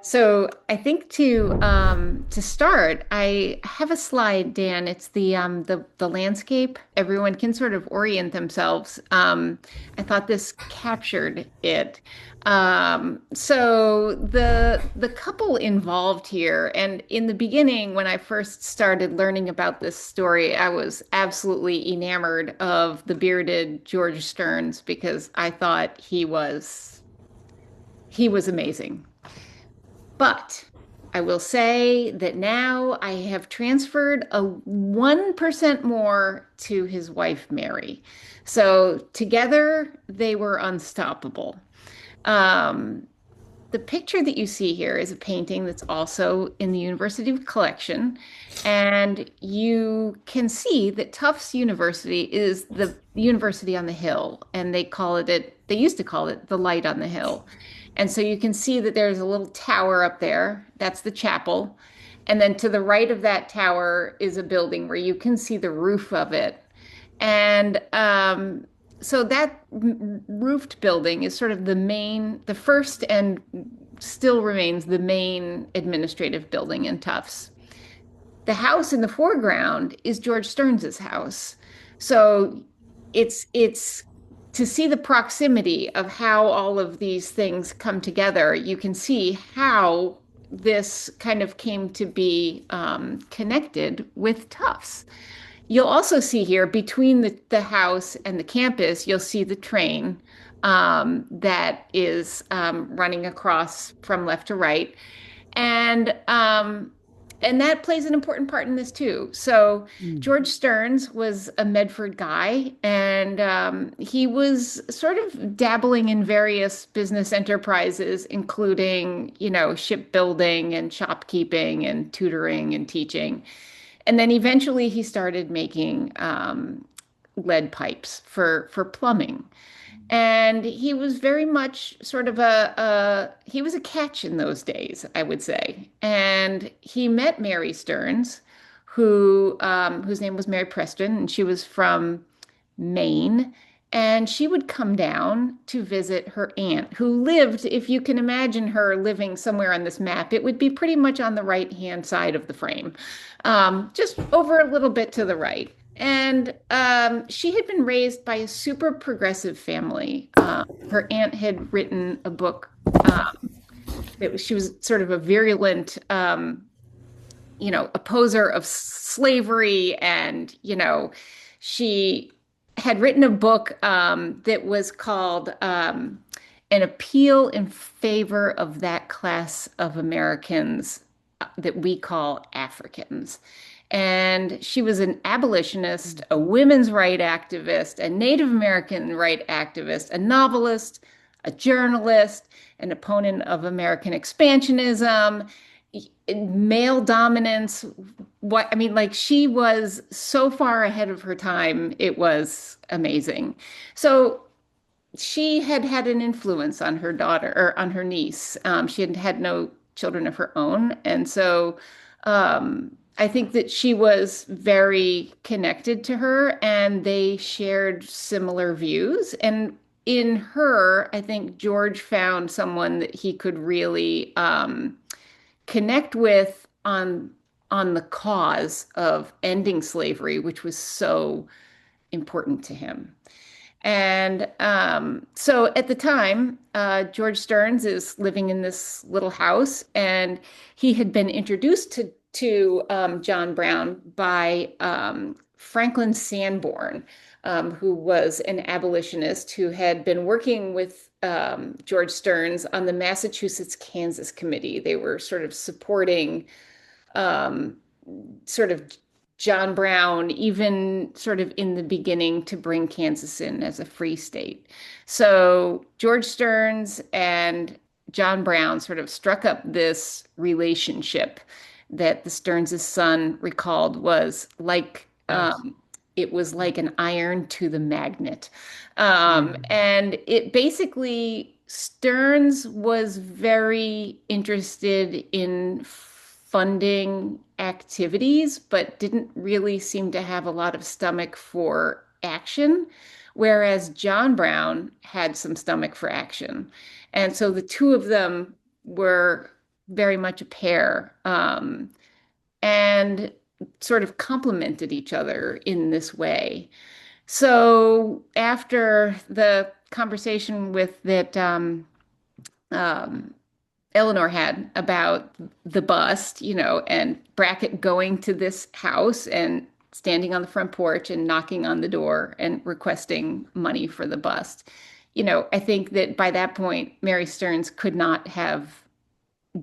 So I think to start, I have a slide, Dan. It's the landscape. Everyone can sort of orient themselves. I thought this captured it. So the couple involved here, and in the beginning, when I first started learning about this story, I was absolutely enamored of the bearded George Stearns because I thought he was amazing. But I will say that now I have transferred a 1% more to his wife, Mary. So together they were unstoppable. Um, the picture that you see here is a painting that's also in the University collection. And you can see that Tufts University is the university on the hill. And they used to call it the light on the hill. And so you can see that there's a little tower up there. That's the chapel. And then to the right of that tower is a building where you can see the roof of it. And so that roofed building is sort of the first and still remains the main administrative building in Tufts. The house in the foreground is George Stearns's house. So it's to see the proximity of how all of these things come together. You can see how this kind of came to be connected with Tufts. You'll also see here between the house and the campus, you'll see the train that is running across from left to right. And and that plays an important part in this too. So Mm. George Stearns was a Medford guy, and he was sort of dabbling in various business enterprises, including, shipbuilding and shopkeeping and tutoring and teaching. And then eventually he started making lead pipes for plumbing. And he was very much sort of he was a catch in those days, I would say. And he met Mary Stearns, whose name was Mary Preston, and she was from Maine. And she would come down to visit her aunt, who lived, if you can imagine her living somewhere on this map, it would be pretty much on the right-hand side of the frame, just over a little bit to the right. And she had been raised by a super progressive family. Her aunt had written a book she was sort of a virulent, opposer of slavery. And, she had written a book that was called An Appeal in Favor of That Class of Americans that we call Africans. And she was an abolitionist, a women's right activist, a Native American right activist, a novelist, a journalist, an opponent of American expansionism, male dominance. What I mean, like she was so far ahead of her time, it was amazing. So she had had an influence on her daughter or on her niece. She had had no children of her own. And so I think that she was very connected to her and they shared similar views. And in her, I think George found someone that he could really connect with on the cause of ending slavery, which was so important to him. And so at the time, George Stearns is living in this little house, and he had been introduced to John Brown by Franklin Sanborn, who was an abolitionist who had been working with George Stearns on the Massachusetts-Kansas Committee. They were sort of supporting um, sort of John Brown, even sort of in the beginning, to bring Kansas in as a free state. So George Stearns and John Brown sort of struck up this relationship that the Stearns' son recalled was like Yes. it was like an iron to the magnet. Mm. And it basically, Stearns was very interested in funding activities, but didn't really seem to have a lot of stomach for action, whereas John Brown had some stomach for action. And so the two of them were very much a pair, and sort of complemented each other in this way. So after the conversation with that um, Eleanor had about the bust, and Brackett going to this house and standing on the front porch and knocking on the door and requesting money for the bust. I think that by that point, Mary Stearns could not have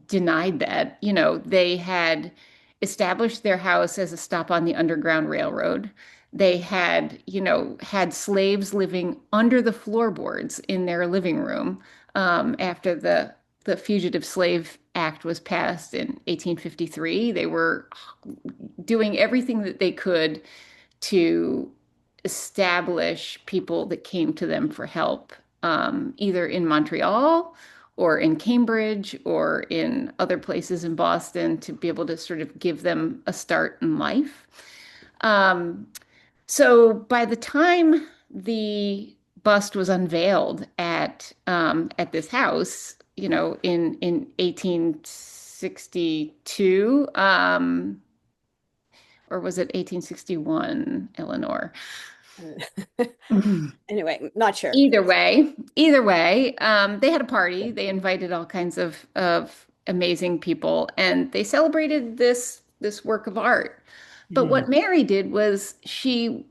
denied that. They had established their house as a stop on the Underground Railroad. They had slaves living under the floorboards in their living room after the Fugitive Slave Act was passed in 1853. They were doing everything that they could to establish people that came to them for help, either in Montreal or in Cambridge or in other places in Boston, to be able to sort of give them a start in life. Um, so by the time the bust was unveiled at this house, in 1862, or was it 1861, Eleanor? Anyway, not sure. Either way, they had a party. They invited all kinds of amazing people, and they celebrated this work of art. But what Mary did was she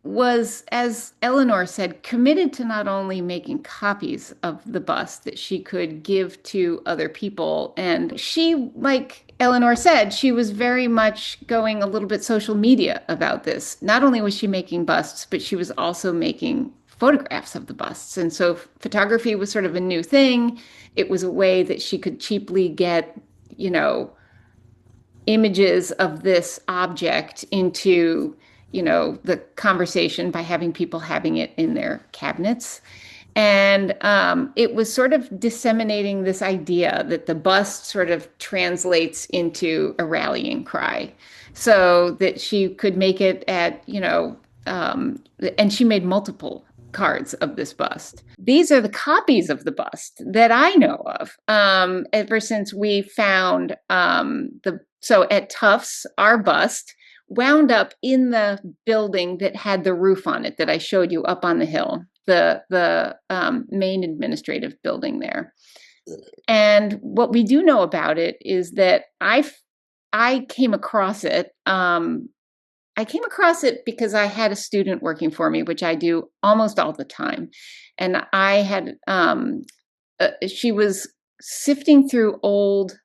was, as Eleanor said, committed to not only making copies of the bust that she could give to other people. And she, like Eleanor said, she was very much going a little bit social media about this. Not only was she making busts, but she was also making photographs of the busts. And so photography was sort of a new thing. It was a way that she could cheaply get, images of this object into the conversation by having people having it in their cabinets. And it was sort of disseminating this idea that the bust sort of translates into a rallying cry, so that she could make it and she made multiple cards of this bust. These are the copies of the bust that I know of, ever since we found so at Tufts, our bust wound up in the building that had the roof on it that I showed you up on the hill, the main administrative building there. And what we do know about it is that I came across it. I came across it because I had a student working for me, which I do almost all the time, and I had she was sifting through old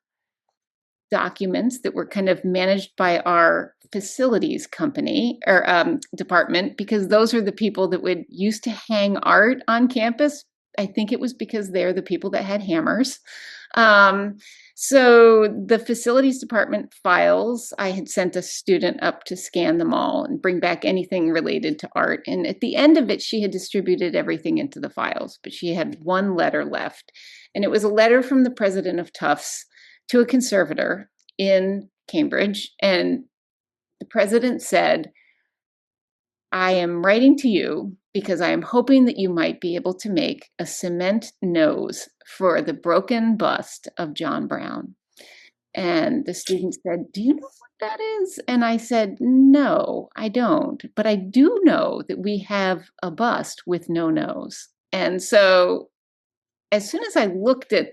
documents that were kind of managed by our facilities company or department, because those are the people that would used to hang art on campus. I think it was because they're the people that had hammers. So the facilities department files, I had sent a student up to scan them all and bring back anything related to art. And at the end of it, she had distributed everything into the files, but she had one letter left. And it was a letter from the president of Tufts to a conservator in Cambridge. And the president said, "I am writing to you because I am hoping that you might be able to make a cement nose for the broken bust of John Brown." And the student said, "Do you know what that is?" And I said, "No, I don't. But I do know that we have a bust with no nose." And so as soon as I looked at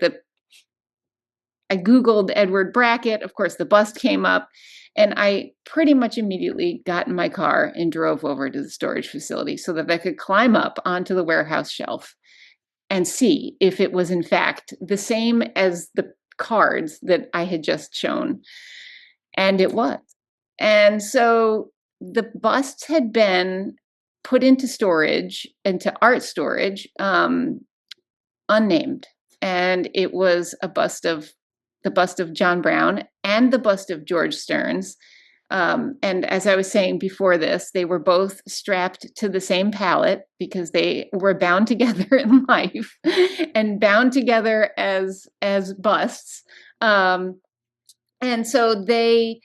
I Googled Edward Brackett, of course, the bust came up. And I pretty much immediately got in my car and drove over to the storage facility so that I could climb up onto the warehouse shelf and see if it was, in fact, the same as the cards that I had just shown. And it was. And so the busts had been put into storage, into art storage, unnamed. And it was the bust of John Brown and the bust of George Stearns. And as I was saying before this, they were both strapped to the same pallet because they were bound together in life and bound together as busts. And so they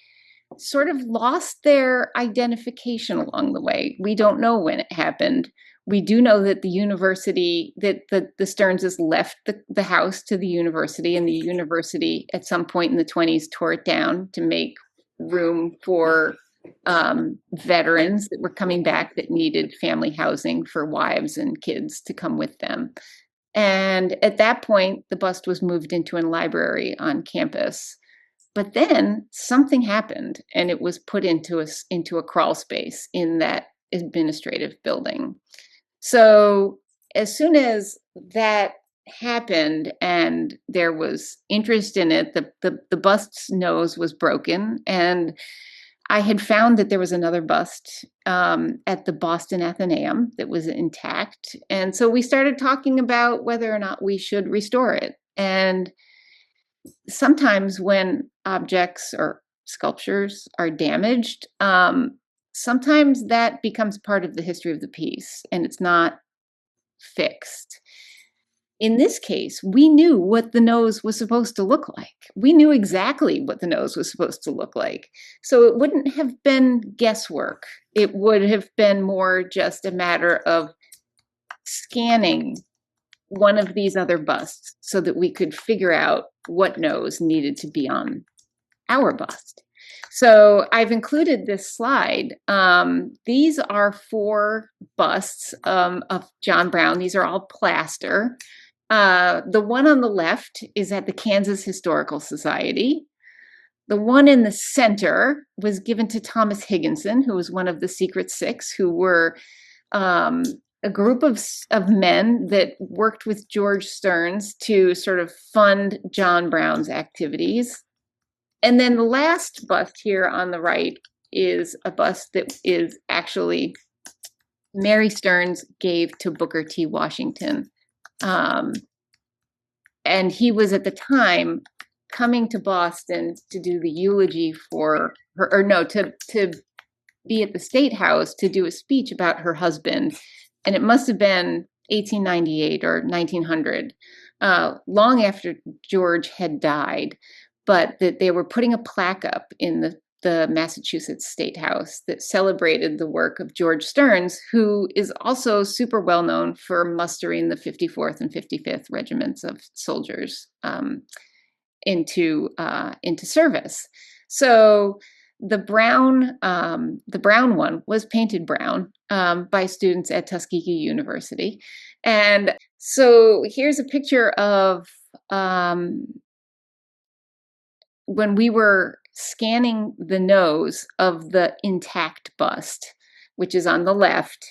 sort of lost their identification along the way. We don't know when it happened. We do know that the university, that the Stearns left the house to the university, and the university at some point in the 20s tore it down to make room for veterans that were coming back that needed family housing for wives and kids to come with them. And at that point, the bust was moved into a library on campus. But then something happened, and it was put into a crawl space in that administrative building. So as soon as that happened and there was interest in it, the bust's nose was broken, and I had found that there was another bust at the Boston Athenaeum that was intact. And so we started talking about whether or not we should restore it. And sometimes when objects or sculptures are damaged, sometimes that becomes part of the history of the piece and it's not fixed. In this case, we knew what the nose was supposed to look like. We knew exactly what the nose was supposed to look like. So it wouldn't have been guesswork. It would have been more just a matter of scanning one of these other busts so that we could figure out what nose needed to be on our bust. So I've included this slide. These are 4 busts of John Brown. These are all plaster. The one on the left is at the Kansas Historical Society. The one in the center was given to Thomas Higginson, who was one of the Secret Six, who were a group of men that worked with George Stearns to sort of fund John Brown's activities. And then the last bust here on the right is a bust that is actually Mary Stearns gave to Booker T. Washington. And he was at the time coming to Boston to do the eulogy for her, or no, to be at the State House to do a speech about her husband. And it must have been 1898 or 1900, long after George had died, but that they were putting a plaque up in the Massachusetts State House that celebrated the work of George Stearns, who is also super well known for mustering the 54th and 55th regiments of soldiers into service. So the brown one was painted brown by students at Tuskegee University, and so here's a picture of when we were scanning the nose of the intact bust, which is on the left,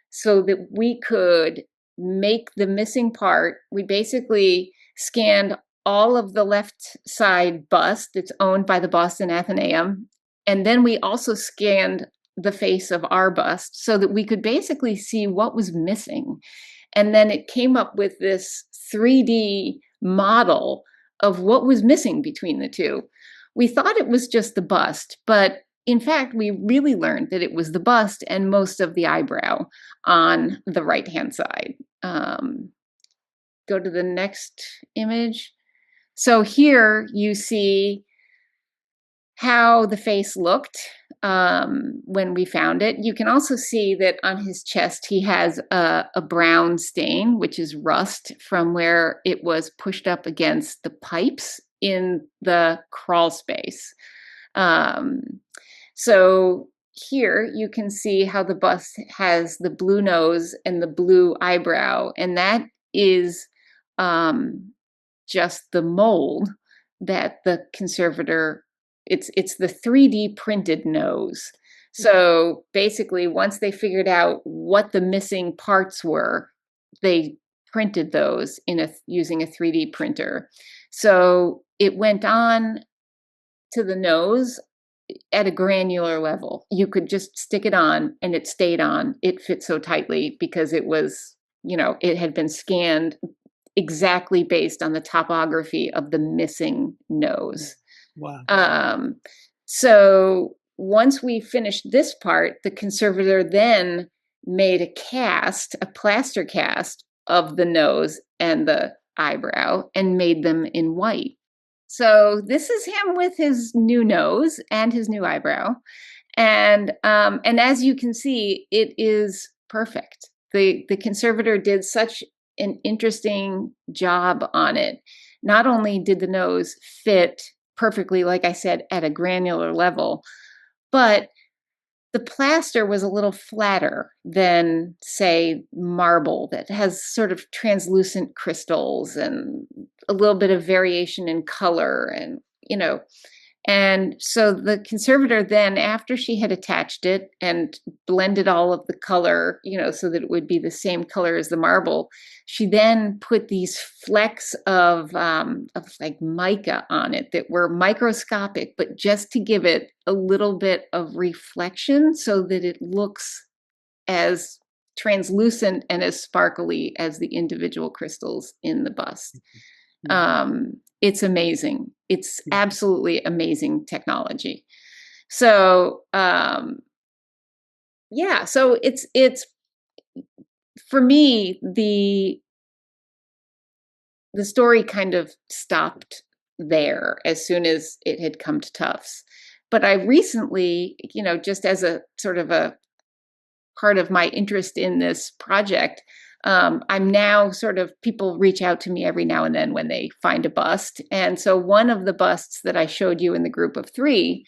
so that we could make the missing part. We basically scanned all of the left side bust that's owned by the Boston Athenaeum, and then we also scanned the face of our bust so that we could basically see what was missing. And then it came up with this 3D model of what was missing between the two. We thought it was just the bust, but in fact, we really learned that it was the bust and most of the eyebrow on the right-hand side. Go to the next image. So here you see how the face looked when we found it. You can also see that on his chest he has a brown stain, which is rust from where it was pushed up against the pipes in the crawl space. So here you can see how the bust has the blue nose and the blue eyebrow, and that is just the mold that the conservator, it's the 3D printed nose. So basically, once they figured out what the missing parts were, they printed those using a 3D printer. So it went on to the nose at a granular level. You could just stick it on and it stayed on. It fit so tightly because it was, it had been scanned exactly based on the topography of the missing nose. Wow. So once we finished this part, the conservator then made a plaster cast of the nose and the eyebrow and made them in white. So this is him with his new nose and his new eyebrow. And as you can see, it is perfect. the conservator did such an interesting job on it. Not only did the nose fit perfectly, like I said, at a granular level, but the plaster was a little flatter than, say, marble that has sort of translucent crystals and a little bit of variation in color and, you know, and so the conservator then, after she had attached it and blended all of the color, you know, so that it would be the same color as the marble, she then put these flecks of like mica on it that were microscopic, but just to give it a little bit of reflection so that it looks as translucent and as sparkly as the individual crystals in the bust. It's amazing. It's absolutely amazing technology. So, yeah, so it's for me, the story kind of stopped there as soon as it had come to Tufts. But I recently, you know, just as a sort of a part of my interest in this project, I'm now sort of, people reach out to me every now and then when they find a bust. And so one of the busts that I showed you in the group of three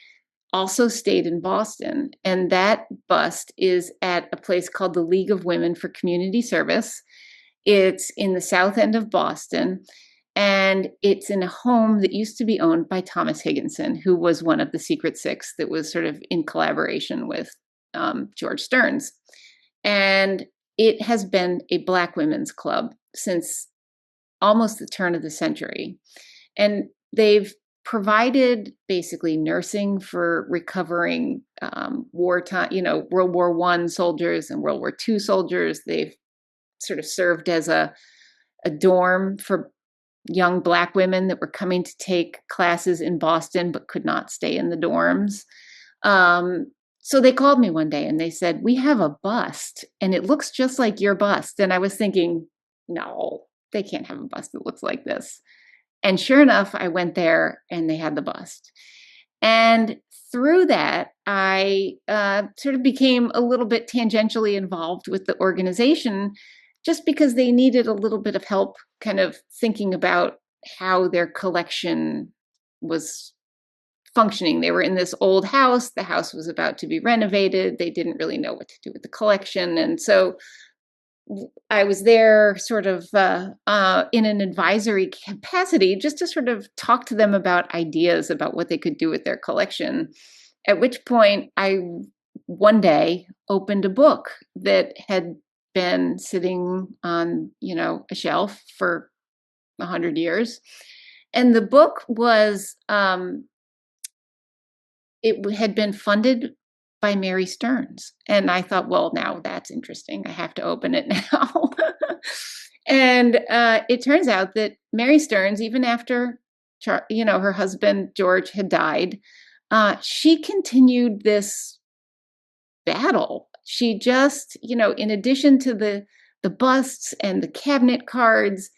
also stayed in Boston. And that bust is at a place called the League of Women for Community Service. It's in the south end of Boston. And it's in a home that used to be owned by Thomas Higginson, who was one of the Secret Six that was sort of in collaboration with George Stearns. And it has been a Black women's club since almost the turn of the century. And they've provided basically nursing for recovering wartime, you know, World War I soldiers and World War II soldiers. They've sort of served as a dorm for young Black women that were coming to take classes in Boston but could not stay in the dorms. So they called me one day and they said, "We have a bust and it looks just like your bust." And I was thinking, no, they can't have a bust that looks like this. And sure enough, I went there and they had the bust. And through that, I sort of became a little bit tangentially involved with the organization just because they needed a little bit of help kind of thinking about how their collection was functioning. They were in this old house. The house was about to be renovated. They didn't really know what to do with the collection. And so I was there sort of in an advisory capacity just to sort of talk to them about ideas about what they could do with their collection. At which point I one day opened a book that had been sitting on, you know, a shelf for 100 years. And the book was, it had been funded by Mary Stearns. And I thought, well, now that's interesting. I have to open it now. And it turns out that Mary Stearns, even after, you know, her husband, George, had died, she continued this battle. She just, you know, in addition to the busts and the cabinet cards,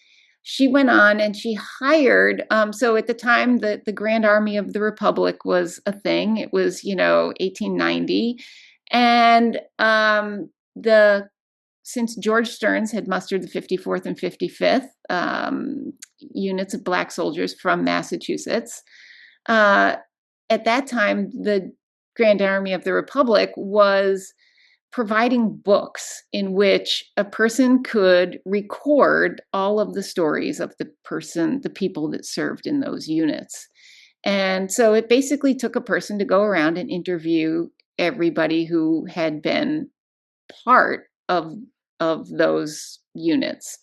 she went on and she hired. So at the time, the Grand Army of the Republic was a thing. It was, you know, 1890, and since George Stearns had mustered the 54th and 55th units of Black soldiers from Massachusetts, at that time the Grand Army of the Republic was providing books in which a person could record all of the stories of the people that served in those units. And so it basically took a person to go around and interview everybody who had been part of those units.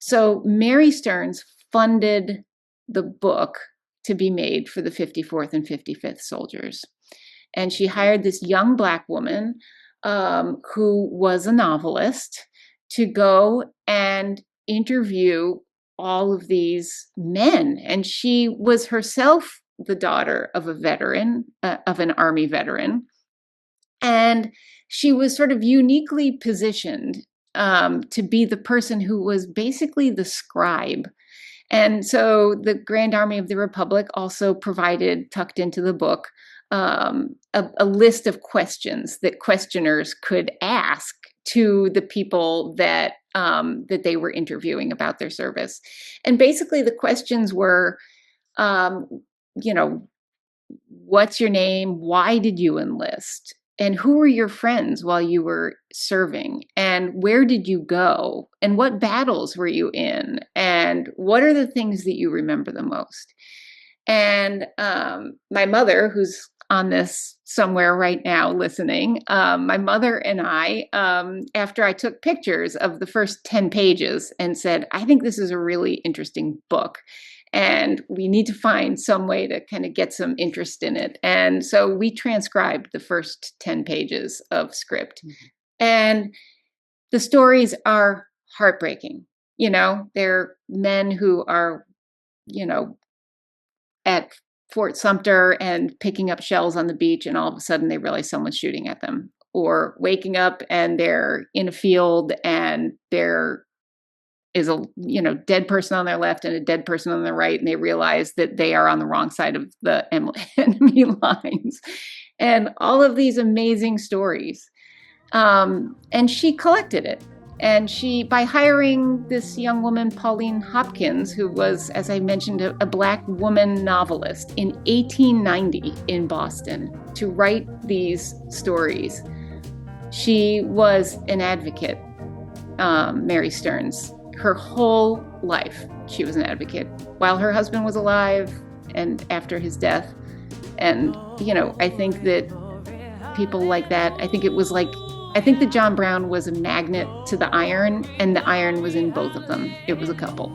So Mary Stearns funded the book to be made for the 54th and 55th soldiers. And she hired this young Black woman who was a novelist to go and interview all of these men. And she was herself the daughter of a veteran, of an Army veteran. And she was sort of uniquely positioned to be the person who was basically the scribe. And so the Grand Army of the Republic also provided, tucked into the book, a list of questions that questioners could ask to the people that they were interviewing about their service. And basically the questions were, um, you know, what's your name? Why did you enlist? And who were your friends while you were serving? And where did you go? And what battles were you in? And what are the things that you remember the most? And my mother, who's on this somewhere right now listening, my mother and I, after I took pictures of the first 10 pages and said, I think this is a really interesting book. And we need to find some way to kind of get some interest in it. And so we transcribed the first 10 pages of script. Mm-hmm. And the stories are heartbreaking. They're men who are, at Fort Sumter and picking up shells on the beach, and all of a sudden they realize someone's shooting at them, or waking up and they're in a field and there is a dead person on their left and a dead person on their right, and they realize that they are on the wrong side of the enemy lines, and all of these amazing stories. And she collected it. And by hiring this young woman, Pauline Hopkins, who was, as I mentioned, a Black woman novelist in 1890 in Boston, to write these stories. She was an advocate, Mary Stearns. Her whole life, she was an advocate, while her husband was alive and after his death. And, I think that people like that, I think that John Brown was a magnet to the iron, and the iron was in both of them. It was a couple.